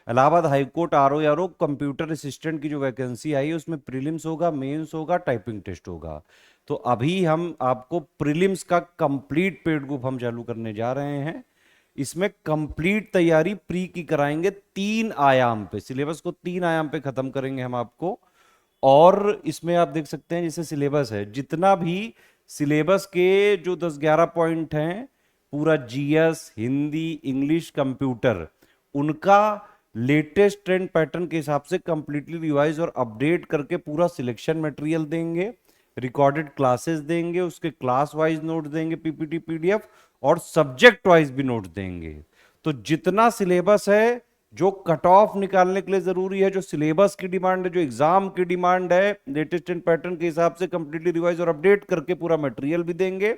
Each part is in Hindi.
इलाहाबाद हाईकोर्ट आरओ यारो कंप्यूटर असिस्टेंट की जो वैकेंसी आई है उसमें प्रीलिम्स होगा, मेंस होगा, टाइपिंग टेस्ट होगा। तो अभी हम आपको प्रीलिम्स का कंप्लीट पेड ग्रुप हम चालू करने जा रहे हैं। इसमें कंप्लीट तैयारी प्री की कराएंगे, 3 आयाम पे सिलेबस को 3 आयाम पे खत्म करेंगे हम आपको। और इसमें आप देख सकते हैं जैसे सिलेबस है, जितना भी सिलेबस के जो 10-11 पॉइंट हैं, पूरा जीएस, हिंदी, इंग्लिश, कंप्यूटर, उनका लेटेस्ट ट्रेंड पैटर्न के हिसाब से कंप्लीटली रिवाइज और अपडेट करके पूरा सिलेक्शन मटेरियल देंगे, रिकॉर्डेड क्लासेस देंगे, उसके क्लास वाइज नोट देंगे, पीपीटी पीडीएफ, और सब्जेक्ट वाइज भी नोट देंगे। तो जितना सिलेबस है, जो कट ऑफ निकालने के लिए जरूरी है, जो सिलेबस की डिमांड है, जो एग्जाम की डिमांड है, लेटेस्ट एंड पैटर्न के हिसाब से कंप्लीटली रिवाइज और अपडेट करके पूरा मटेरियल भी देंगे।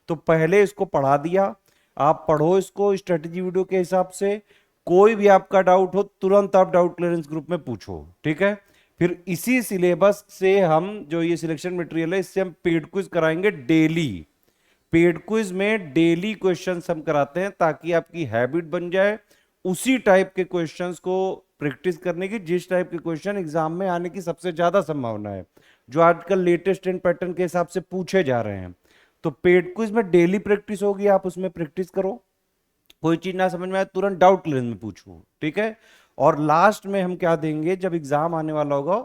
तो पहले इसको पढ़ा दिया, आप पढ़ो इसको स्ट्रेटेजी वीडियो के हिसाब से। कोई भी आपका डाउट हो तुरंत आप डाउट क्लियरेंस ग्रुप में पूछो, ठीक है। फिर इसी सिलेबस से हम जो ये सिलेक्शन मटेरियल है, इससे हम पेड क्विज कराएंगे डेली। पेड क्विज में डेली क्वेश्चंस हम कराते हैं ताकि आपकी हैबिट बन जाए उसी टाइप के क्वेश्चंस को प्रैक्टिस करने की, जिस टाइप के क्वेश्चन एग्जाम में आने की सबसे ज्यादा संभावना है, जो आजकल लेटेस्ट एंड पैटर्न के हिसाब से पूछे जा रहे हैं। तो पेड क्विज में डेली प्रैक्टिस होगी, आप उसमें प्रैक्टिस करो। कोई चीज ना समझ में आए तुरंत डाउट क्लियरेंस में पूछो, ठीक है। और लास्ट में हम क्या देंगे, जब एग्जाम आने वाला होगा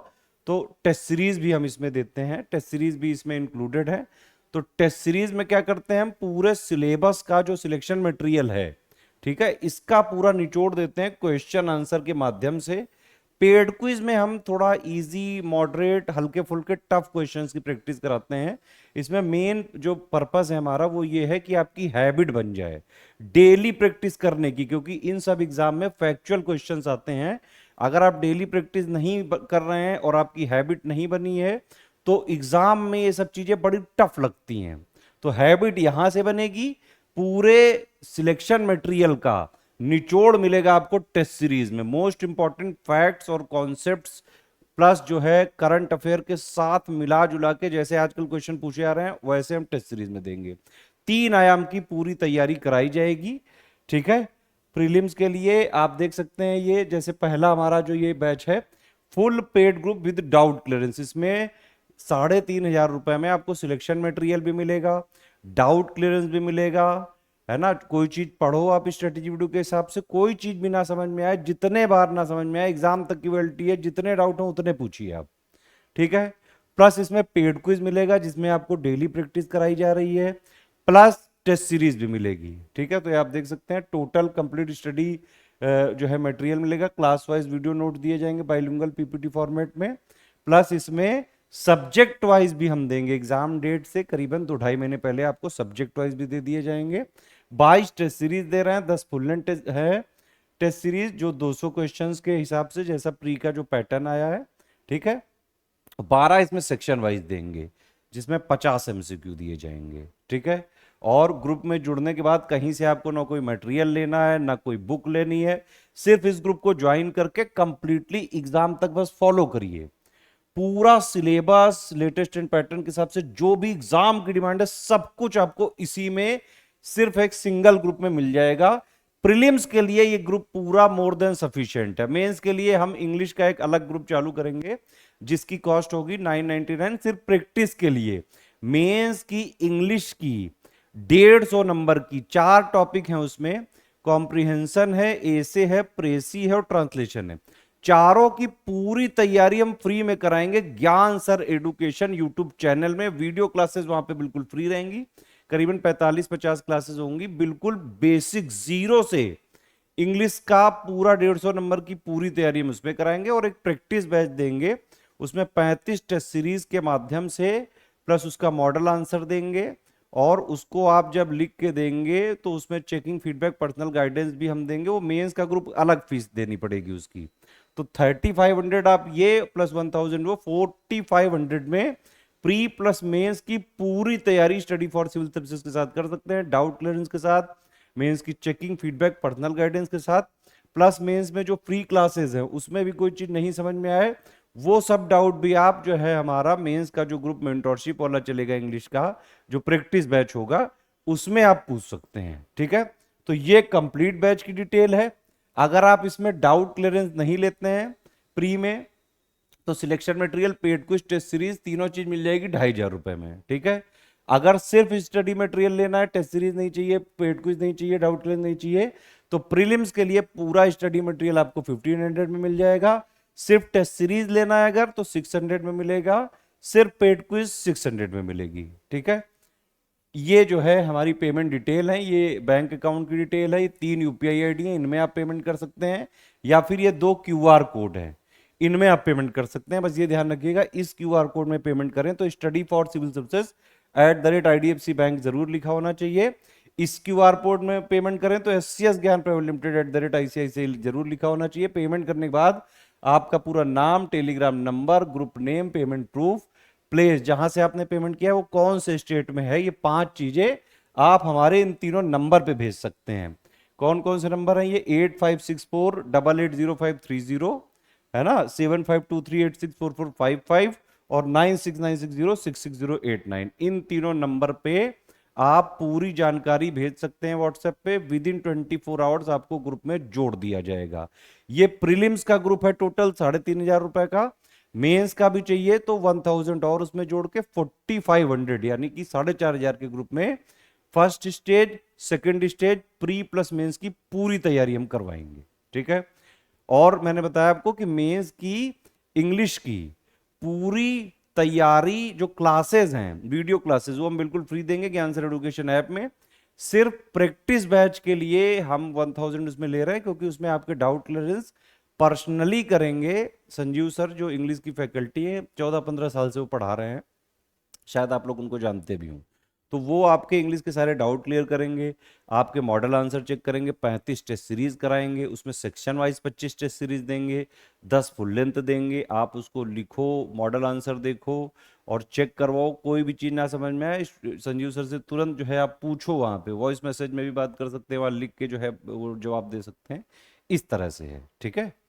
तो टेस्ट सीरीज भी हम इसमें देते हैं, टेस्ट सीरीज भी इसमें इंक्लूडेड है। तो टेस्ट सीरीज में क्या करते हैं, हम पूरे सिलेबस का जो सिलेक्शन मटेरियल है, ठीक है, इसका पूरा निचोड़ देते हैं क्वेश्चन आंसर के माध्यम से। पेड क्विज में हम थोड़ा इजी, मॉडरेट, हल्के फुल्के, टफ क्वेश्चंस की प्रैक्टिस कराते हैं। इसमें मेन जो पर्पस है हमारा वो ये है कि आपकी हैबिट बन जाए डेली प्रैक्टिस करने की, क्योंकि इन सब एग्जाम में फैक्चुअल क्वेश्चंस आते हैं। अगर आप डेली प्रैक्टिस नहीं कर रहे हैं और आपकी हैबिट नहीं बनी है तो एग्जाम में ये सब चीजें बड़ी टफ लगती हैं। तो हैबिट यहां से बनेगी, पूरे सिलेक्शन मटेरियल का निचोड़ मिलेगा आपको टेस्ट सीरीज में, मोस्ट इंपॉर्टेंट फैक्ट्स और कॉन्सेप्ट्स प्लस जो है करंट अफेयर के साथ मिला जुला के, जैसे आजकल क्वेश्चन पूछे जा रहे हैं वैसे हम टेस्ट सीरीज में देंगे। 3 आयाम की पूरी तैयारी कराई जाएगी, ठीक है। प्रीलिम्स के लिए आप देख सकते हैं, ये जैसे पहला हमारा जो ये बैच है full paid group with doubt clearance, इसमें 3,500 रुपए में आपको सिलेक्शन मटेरियल भी मिलेगा, डाउट क्लियरेंस भी मिलेगा, है ना। कोई चीज पढ़ो आप स्ट्रेटेजी वीडियो के हिसाब से, कोई चीज भी ना समझ में आए, जितने बार ना समझ में आए, एग्जाम तक की वैलिडिटी है, जितने डाउट हो उतने पूछिए आप, ठीक है। प्लस इसमें पेड क्विज मिलेगा जिसमें आपको डेली प्रैक्टिस कराई जा रही है, प्लस टेस्ट सीरीज भी मिलेगी, ठीक है। तो ये आप देख सकते हैं टोटल कंप्लीट स्टडी जो है मटेरियल मिलेगा, क्लास वाइज वीडियो नोट दिए जाएंगे बाइलिंगुअल पीपीटी फॉर्मेट में, प्लस इसमें सब्जेक्ट वाइज भी हम देंगे। एग्जाम डेट से करीबन 2-2.5 महीने पहले आपको सब्जेक्ट वाइज भी दे दिए जाएंगे। 22 टेस्ट सीरीज दे रहे हैं, 10 फुल लेंथ टेस्ट है, टेस्ट सीरीज जो 200 क्वेश्चंस के हिसाब से जैसा प्री का जो पैटर्न आया है, ठीक है। 12 इसमें सेक्शन वाइज देंगे जिसमें 50 एमसीक्यू दिए जाएंगे, ठीक है। और ग्रुप में जुड़ने के बाद कहीं से आपको ना कोई मटेरियल लेना है ना कोई बुक लेनी है, सिर्फ इस ग्रुप को ज्वाइन करके कंप्लीटली एग्जाम तक बस फॉलो करिए। पूरा सिलेबस लेटेस्ट एंड पैटर्न के हिसाब से जो भी एग्जाम की डिमांड है सब कुछ आपको इसी में सिर्फ एक सिंगल ग्रुप में मिल जाएगा। प्रीलिम्स के लिए ये ग्रुप पूरा मोर देन सफिशिएंट है। मेंस के लिए हम इंग्लिश का एक अलग ग्रुप चालू करेंगे जिसकी कॉस्ट होगी 999 सिर्फ प्रैक्टिस के लिए। मेंस की इंग्लिश की 150 नंबर की 4 टॉपिक हैं, उसमें कॉम्प्रिहेंशन है, एसे है, प्रेसी है और ट्रांसलेशन है। चारों की पूरी तैयारी हम फ्री में कराएंगे ज्ञान सर एडुकेशन यूट्यूब चैनल में। वीडियो क्लासेस वहां पे बिल्कुल फ्री रहेंगी, करीबन 45-50 क्लासेस होंगी, बिल्कुल बेसिक जीरो से इंग्लिश का पूरा 150 नंबर की पूरी तैयारी हम उसमें कराएंगे। और एक प्रैक्टिस बैच देंगे, उसमें 35 टेस्ट सीरीज के माध्यम से प्लस उसका मॉडल आंसर देंगे, और उसको आप जब लिख के देंगे तो उसमें चेकिंग फीडबैक पर्सनल गाइडेंस भी हम देंगे। वो मेंस का ग्रुप अलग फीस देनी पड़ेगी उसकी। तो 3500 आप ये प्लस 1000 वो 4500 में प्री प्लस मेंस की पूरी तैयारी स्टडी फॉर सिविल सर्विसेज के साथ कर सकते हैं, डाउट क्लियरेंस के साथ, मेंस की चेकिंग फीडबैक पर्सनल गाइडेंस के साथ, प्लस मेंस में जो फ्री क्लासेस है उसमें भी कोई चीज नहीं समझ में आए वो सब डाउट भी आप जो है हमारा मेंस का जो ग्रुप मेंटोरशिप वाला चलेगा इंग्लिश का जो प्रैक्टिस बैच होगा उसमें आप पूछ सकते हैं, ठीक है। तो ये कंप्लीट बैच की डिटेल है। अगर आप इसमें डाउट क्लियरेंस नहीं लेते हैं प्री में, तो selection material, paid quiz, test series, तीनों चीज मिल जाएगी 2,500 रुपए में, ठीक है। अगर सिर्फ स्टडी मटेरियल लेना है, टेस्ट सीरीज नहीं चाहिए, पेड क्विज नहीं चाहिए, डाउट क्लियर नहीं चाहिए, तो प्रीलिम्स के लिए पूरा स्टडी मटेरियल आपको 1500 में मिल जाएगा। सिर्फ टेस्ट सीरीज लेना है अगर, तो 600 में मिलेगा। सिर्फ पेड क्विज 600 में मिलेगी, ठीक है। ये जो है हमारी पेमेंट डिटेल है, ये बैंक अकाउंट की डिटेल है, ये 3 यूपीआई आईडी है, इनमें आप पेमेंट कर सकते हैं, या फिर ये 2 क्यूआर कोड है, इनमें आप पेमेंट कर सकते हैं। बस ये ध्यान रखिएगा, इस क्यूआर कोड में पेमेंट करें तो study for civil services @IDFC bank जरूर लिखा होना चाहिए। इस क्यूआर कोड में पेमेंट करें तो SCS ज्ञान प्राइवेट लिमिटेड @ICICI जरूर लिखा होना चाहिए। पेमेंट करने के बाद आपका पूरा नाम, Telegram number, group name, payment proof, place जहां से आपने पेमेंट किया है वो कौन से स्टेट में है, ये 5 चीजें आप हमारे इन तीनों नंबर पे भेज सकते हैं। कौन कौन से नंबर हैं ये? 8564880530 है ना, 7523864455 और 9696066089। इन तीनों नंबर पे आप पूरी जानकारी भेज सकते हैं व्हाट्सएप पे। विद इन 24 आवर्स आपको ग्रुप में जोड़ दिया जाएगा। ये प्रीलिम्स का ग्रुप है, टोटल 3500 रुपए का। मेंस का भी चाहिए तो 1000 और उसमें जोड़ के 4500, यानी कि 4500 के ग्रुप में first stage, second stage, pre plus mains की पूरी तैयारी हम करवाएंगे, ठीक है। और मैंने बताया आपको कि मेंस की इंग्लिश की पूरी तैयारी, जो क्लासेस हैं, वीडियो क्लासेस, वो हम बिल्कुल फ्री देंगे ज्ञान सर एजुकेशन ऐप में। सिर्फ प्रैक्टिस बैच के लिए हम 1000 उसमें ले रहे हैं, क्योंकि उसमें आपके डाउट क्लियरेंस पर्सनली करेंगे संजीव सर, जो इंग्लिश की फैकल्टी है, 14-15 साल से वो पढ़ा रहे हैं, शायद आप लोग उनको जानते भी हों। तो वो आपके इंग्लिश के सारे डाउट क्लियर करेंगे, आपके मॉडल आंसर चेक करेंगे, 35 टेस्ट सीरीज कराएंगे, उसमें सेक्शन वाइज 25 टेस्ट सीरीज देंगे, 10 फुल लेंथ देंगे। आप उसको लिखो, मॉडल आंसर देखो और चेक करवाओ। कोई भी चीज़ ना समझ में आए, संजीव सर से तुरंत जो है आप पूछो, वहाँ पे वॉइस मैसेज में भी बात कर सकते हैं, वहाँ लिख के जो है वो जवाब दे सकते हैं। इस तरह से है, ठीक है।